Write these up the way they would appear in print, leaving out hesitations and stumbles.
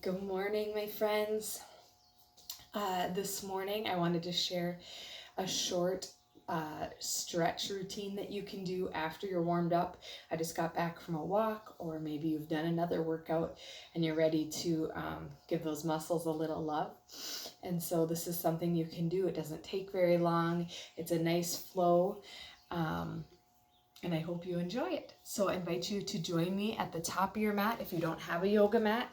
Good morning, my friends. This morning I wanted to share a short stretch routine that you can do after you're warmed up. I just got back from a walk, or maybe you've done another workout and you're ready to give those muscles a little love. And so this is something you can do. It doesn't take very long. It's a nice flow. And I hope you enjoy it. So I invite you to join me at the top of your mat. If you don't have a yoga mat,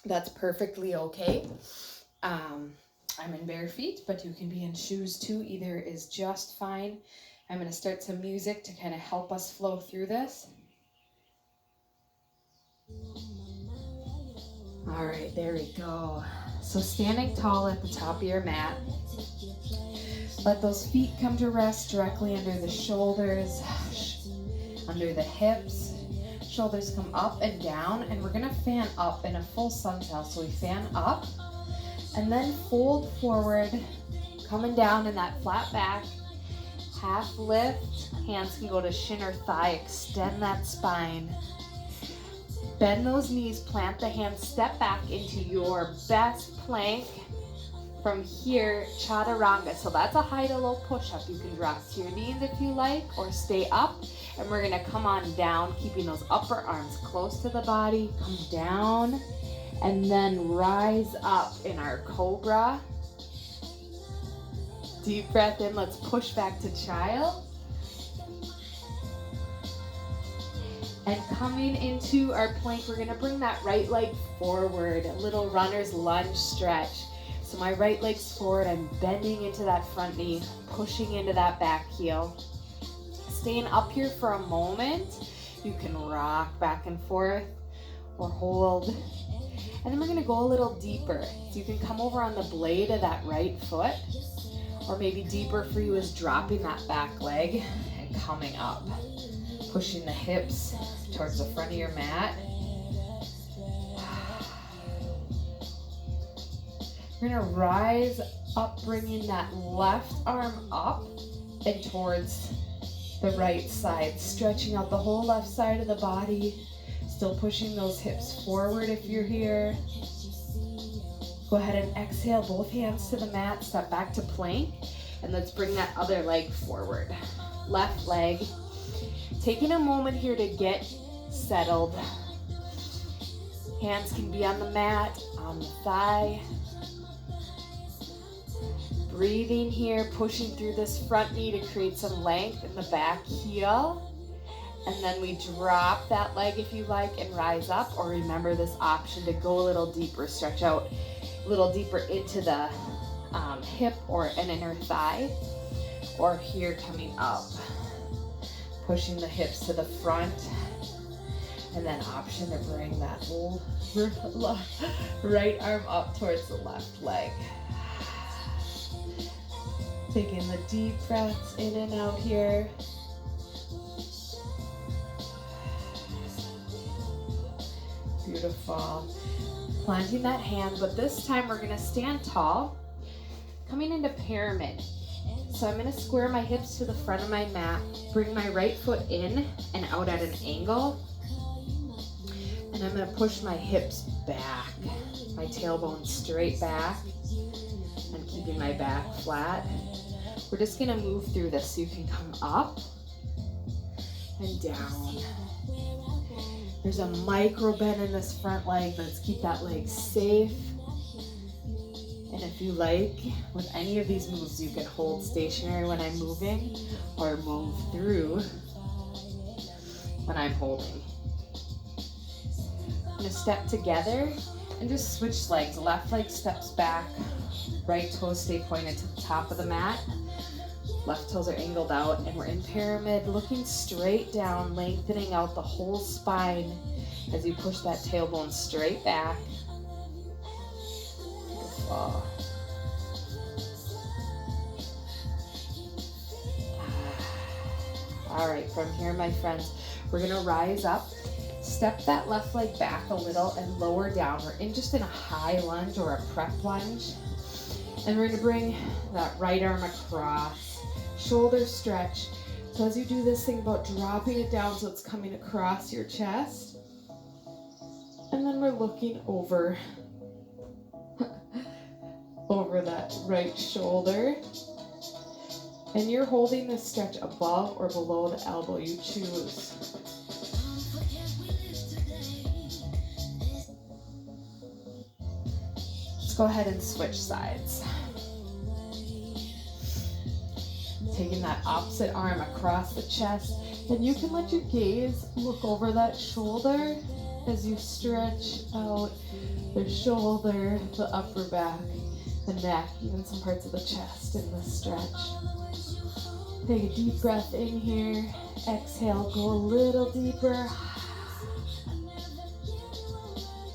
that's perfectly okay. I'm in bare feet, but you can be in shoes too. Either is just fine. I'm going to start some music to kind of help us flow through this. All right, there we go. So standing tall at the top of your mat. Let those feet come to rest directly under the shoulders, under the hips. Shoulders come up and down, and we're gonna fan up in a full sunsail. So we fan up and then fold forward, coming down in that flat back, half lift. Hands can go to shin or thigh, extend that spine. Bend those knees, plant the hands, step back into your best plank. From here, chaturanga. So that's a high to low push-up. You can drop to your knees if you like, or stay up. And we're gonna come on down, keeping those upper arms close to the body. Come down, and then rise up in our cobra. Deep breath in, let's push back to child. And coming into our plank, we're gonna bring that right leg forward, a little runner's lunge stretch. So my right leg's forward, I'm bending into that front knee, pushing into that back heel. Staying up here for a moment. You can rock back and forth or hold. And then we're gonna go a little deeper. So you can come over on the blade of that right foot, or maybe deeper for you is dropping that back leg and coming up. Pushing the hips towards the front of your mat. We're gonna rise up, bringing that left arm up and towards the right side, stretching out the whole left side of the body, still pushing those hips forward if you're here. Go ahead and exhale, both hands to the mat, step back to plank, and let's bring that other leg forward. Left leg. Taking a moment here to get settled. Hands can be on the mat, on the thigh. Breathing here, pushing through this front knee to create some length in the back heel. And then we drop that leg if you like and rise up, or remember this option to go a little deeper, stretch out a little deeper into the hip or an inner thigh, or here coming up, pushing the hips to the front, and then option to bring that right arm up towards the left leg. Taking the deep breaths in and out here. Beautiful. Planting that hand, but this time we're gonna stand tall, coming into pyramid. So I'm gonna square my hips to the front of my mat, bring my right foot in and out at an angle, and I'm gonna push my hips back, my tailbone straight back, and keeping my back flat. We're just gonna move through this so you can come up and down. There's a micro bend in this front leg. Let's keep that leg safe. And if you like, with any of these moves, you can hold stationary when I'm moving or move through when I'm holding. I'm gonna step together and just switch legs. Left leg steps back, right toes stay pointed to the top of the mat. Left toes are angled out, and we're in pyramid, looking straight down, lengthening out the whole spine as you push that tailbone straight back. Beautiful. All right, from here, my friends, we're gonna rise up, step that left leg back a little and lower down. We're in just in a high lunge or a prep lunge. And we're gonna bring that right arm across. Shoulder stretch. So as you do this, think about dropping it down so it's coming across your chest. And then then we're looking over over that right shoulder. And you're holding this stretch above or below the elbow, you choose. Let's go ahead and switch sides. Taking that opposite arm across the chest, and you can let your gaze look over that shoulder as you stretch out the shoulder, the upper back, the neck, even some parts of the chest in this stretch. Take a deep breath in here. Exhale, go a little deeper.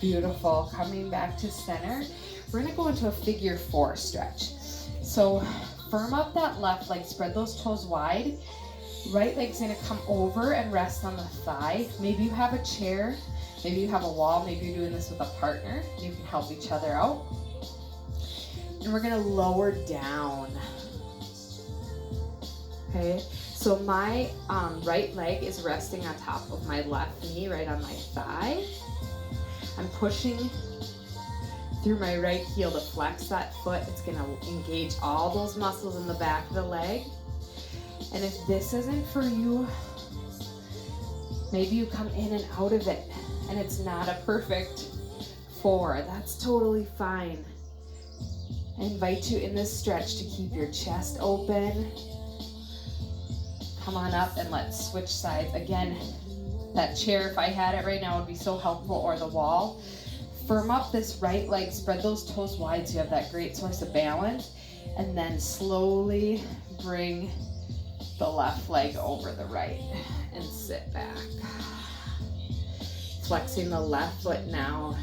Beautiful. Coming back to center. We're gonna go into a figure 4 stretch. So firm up that left leg, spread those toes wide. Right leg's gonna come over and rest on the thigh. Maybe you have a chair, maybe you have a wall, maybe you're doing this with a partner. You can help each other out. And we're gonna lower down. Okay, so my right leg is resting on top of my left knee, right on my thigh. I'm pushing through my right heel to flex that foot. It's gonna engage all those muscles in the back of the leg. And if this isn't for you, maybe you come in and out of it and it's not a perfect 4. That's totally fine. I invite you in this stretch to keep your chest open. Come on up and let's switch sides. Again, that chair, if I had it right now, would be so helpful, or the wall. Firm up this right leg, spread those toes wide so you have that great source of balance, and then slowly bring the left leg over the right and sit back. Flexing the left foot now.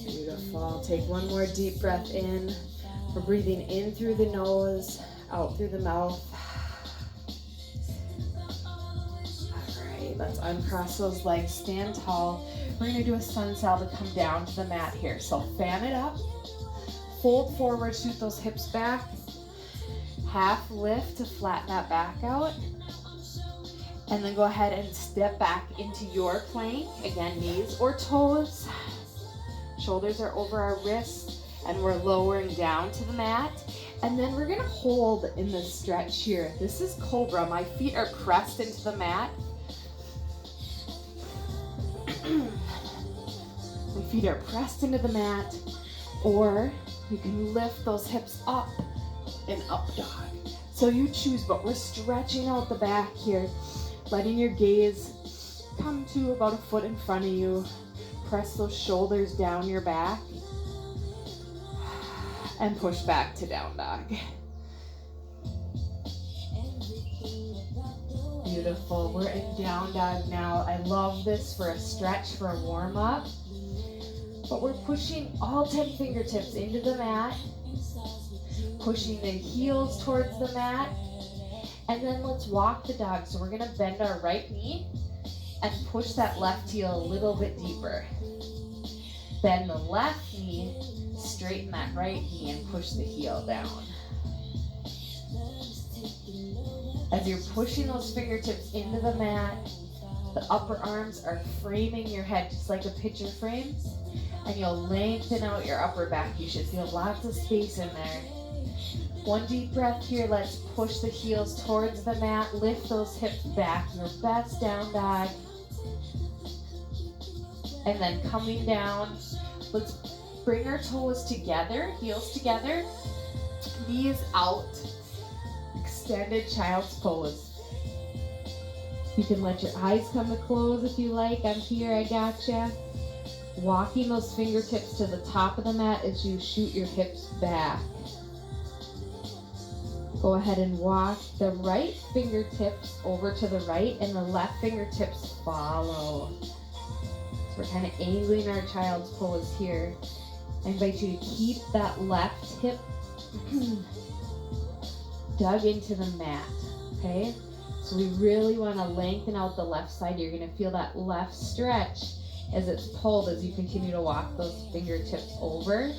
Beautiful. Take one more deep breath in. We're breathing in through the nose, out through the mouth. All right, let's uncross those legs, stand tall. We're gonna do a sun salve to come down to the mat here. So fan it up, fold forward, shoot those hips back. Half lift to flatten that back out. And then go ahead and step back into your plank. Again, knees or toes. Shoulders are over our wrists, and we're lowering down to the mat. And then we're gonna hold in this stretch here. This is Cobra. My feet are pressed into the mat. My feet are pressed into the mat, or you can lift those hips up in up dog. So you choose, but we're stretching out the back here, letting your gaze come to about a foot in front of you. Press those shoulders down your back and push back to down dog. Beautiful. We're in down dog now. I love this for a stretch, for a warm up. But we're pushing all 10 fingertips into the mat, pushing the heels towards the mat, and then let's walk the dog. So we're gonna bend our right knee and push that left heel a little bit deeper. Bend the left knee, straighten that right knee, and push the heel down. As you're pushing those fingertips into the mat, the upper arms are framing your head just like a picture frame, and you'll lengthen out your upper back. You should feel lots of space in there. One deep breath here. Let's push the heels towards the mat. Lift those hips back. Your best down dog. And then coming down, let's bring our toes together, heels together, knees out, extended child's pose. You can let your eyes come to close if you like. I'm here, I gotcha. Walking those fingertips to the top of the mat as you shoot your hips back. Go ahead and walk the right fingertips over to the right and the left fingertips follow. So we're kind of angling our child's pose here. I invite you to keep that left hip dug into the mat, okay? So we really want to lengthen out the left side. You're going to feel that left stretch as it's pulled as you continue to walk those fingertips over.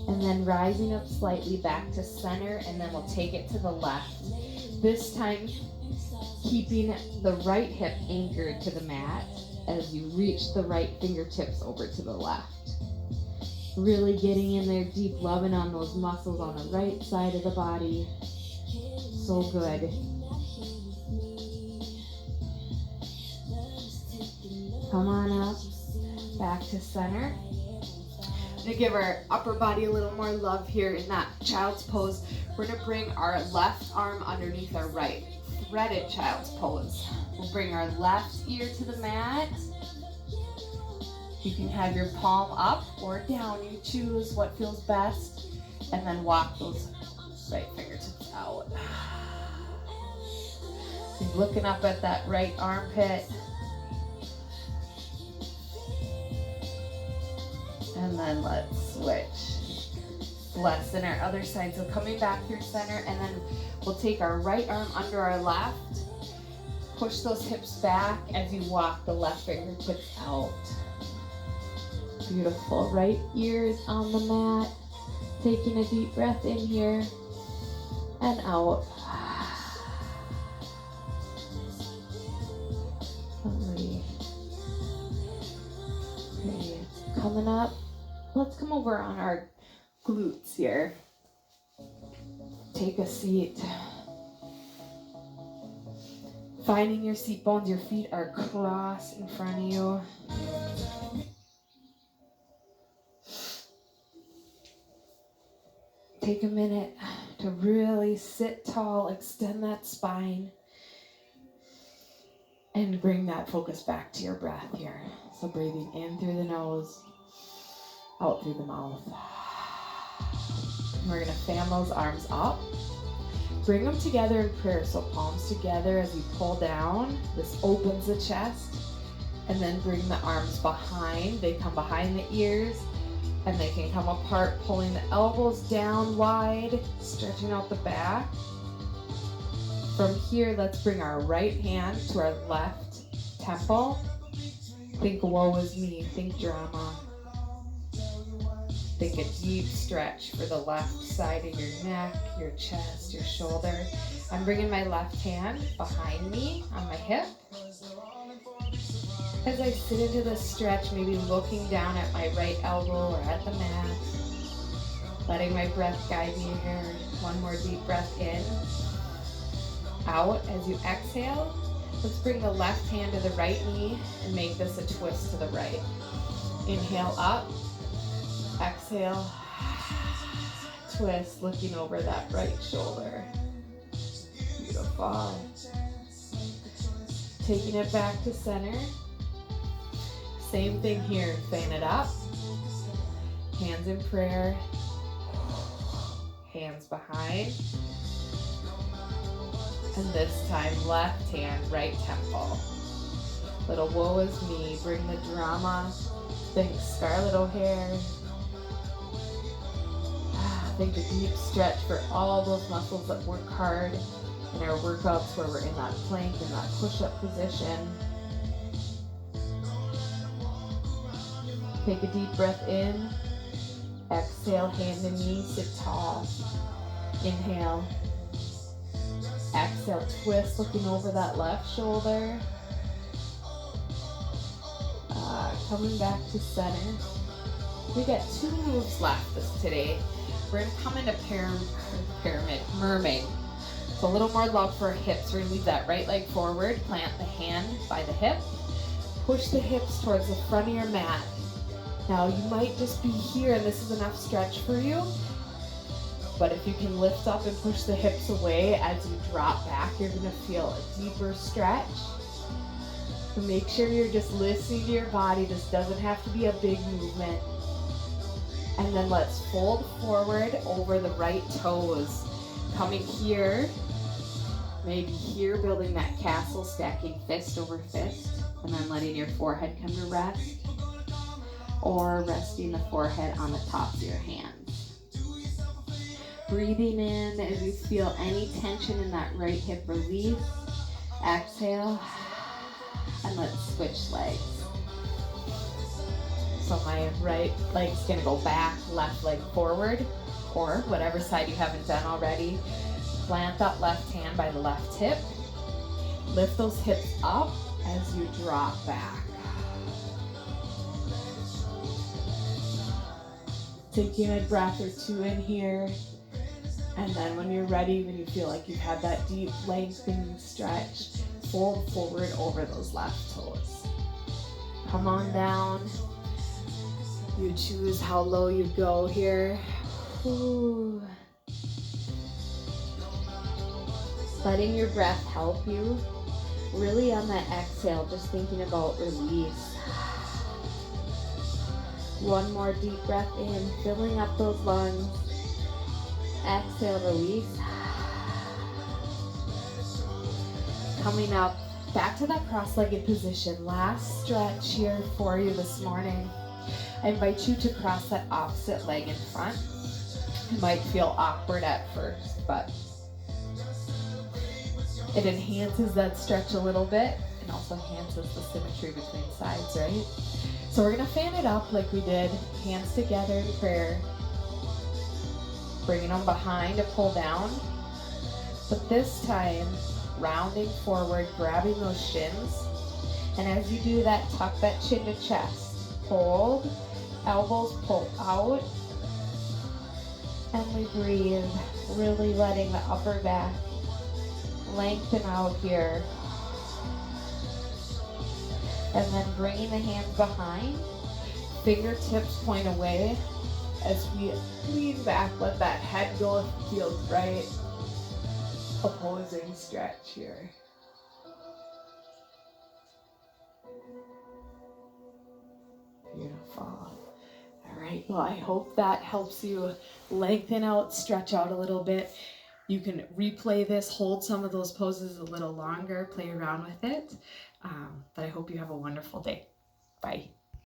And then rising up slightly back to center, and then we'll take it to the left. This time, keeping the right hip anchored to the mat as you reach the right fingertips over to the left. Really getting in there deep, loving on those muscles on the right side of the body. So good. Come on up, back to center. To give our upper body a little more love here in that child's pose, we're gonna bring our left arm underneath our right. Threaded child's pose. We'll bring our left ear to the mat. You can have your palm up or down. You choose what feels best. And then walk those right fingertips out. Keep looking up at that right armpit. And then let's switch. Left and our other side. So coming back through center, and then we'll take our right arm under our left. Push those hips back as you walk the left fingertips out. Beautiful. Right ear is on the mat. Taking a deep breath in here and out. Lovely. Okay. Coming up. Let's come over on our glutes here. Take a seat. Finding your seat bones, your feet are crossed in front of you. Take a minute to really sit tall, extend that spine, and bring that focus back to your breath here. So breathing in through the nose, out through the mouth. We're gonna fan those arms up. Bring them together in prayer, so palms together as you pull down. This opens the chest. And then bring the arms behind. They come behind the ears, and they can come apart, pulling the elbows down wide, stretching out the back. From here, let's bring our right hand to our left temple. Think woe is me, think drama. Think a deep stretch for the left side of your neck, your chest, your shoulder. I'm bringing my left hand behind me on my hip. As I sit into this stretch, maybe looking down at my right elbow or at the mat. Letting my breath guide me here. One more deep breath in. Out as you exhale. Let's bring the left hand to the right knee and make this a twist to the right. Inhale up. Exhale, twist, looking over that right shoulder. Beautiful. Taking it back to center. Same thing here, fan it up. Hands in prayer. Hands behind. And this time, left hand, right temple. Little woe is me, bring the drama. Think Scarlet O'Hare. Think a deep stretch for all those muscles that work hard in our workouts where we're in that plank, in that push-up position. Take a deep breath in. Exhale, hand and knee, sit tall. Inhale. Exhale, twist, looking over that left shoulder. Coming back to center. We got 2 moves left today. We're going to come into pyramid, mermaid. So a little more love for our hips. We're going to leave that right leg forward. Plant the hand by the hip. Push the hips towards the front of your mat. Now you might just be here and this is enough stretch for you. But if you can lift up and push the hips away as you drop back, you're going to feel a deeper stretch. So make sure you're just listening to your body. This doesn't have to be a big movement. And then let's fold forward over the right toes. Coming here, maybe here, building that castle, stacking fist over fist, and then letting your forehead come to rest, or resting the forehead on the tops of your hands. Breathing in as you feel any tension in that right hip release. Exhale, and let's switch legs. So my right leg's gonna go back, left leg forward, or whatever side you haven't done already. Plant that left hand by the left hip. Lift those hips up as you drop back. Taking a breath or two in here. And then when you're ready, when you feel like you've had that deep lengthening stretch, fold forward over those left toes. Come on down. You choose how low you go here. Ooh. Letting your breath help you. Really on that exhale, just thinking about release. One more deep breath in, filling up those lungs. Exhale, release. Coming up, back to that cross-legged position. Last stretch here for you this morning. I invite you to cross that opposite leg in front. It might feel awkward at first, but it enhances that stretch a little bit and also enhances the symmetry between sides, right? So we're gonna fan it up like we did, hands together in prayer. Bringing them behind to pull down. But this time, rounding forward, grabbing those shins. And as you do that, tuck that chin to chest. Hold, elbows pull out. And we breathe, really letting the upper back lengthen out here. And then bringing the hands behind, fingertips point away. As we lean back, let that head go if it feels right. Opposing stretch here. Beautiful. All right, well, I hope that helps you lengthen out, stretch out a little bit. You can replay this, hold some of those poses a little longer, play around with it. But I hope you have a wonderful day. Bye.